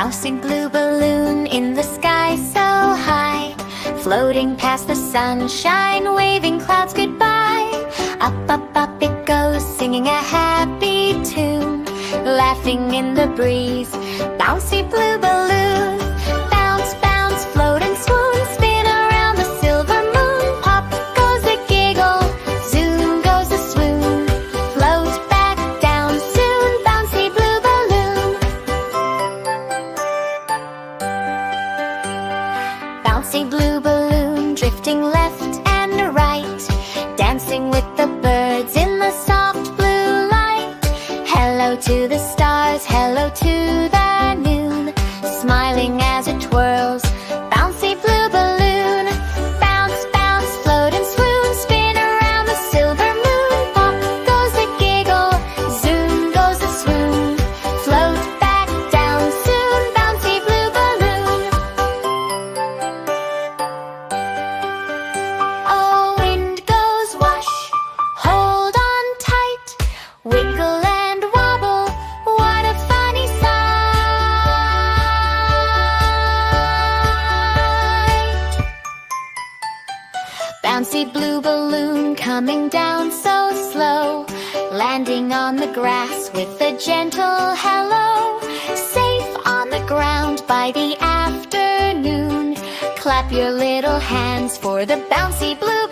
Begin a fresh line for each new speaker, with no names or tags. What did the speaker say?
Bouncing blue balloon in the sky so high, floating past the sunshine, waving clouds goodbye. Up, up, up it goes, singing a happy tune, laughing in the breeze. Bouncy blue balloon, bounce, bounce, float and swoon, spin around the silver moon. Pop goes the giggle, zoom goes the swoon, float back down soon. Bouncy blue balloon. Bouncy blue balloon, drifting left and right, dancing with the birds in the soft blue light. Hello to the stars, hello to the noon, smiling as it twirls. Bouncy blue balloon, bounce, bounce, float and swoon, spin around the silver moon. Pop goes the giggle, zoom goes the swoon, float back down soon. Bouncy blue balloon. Oh, wind goes wash, hold on tight, wiggle and wobble, what a funny sight. Bouncy blue balloon coming down so slow, landing on the grass with a gentle hello. Safe on the ground by the afternoon, clap your little hands for the bouncy blue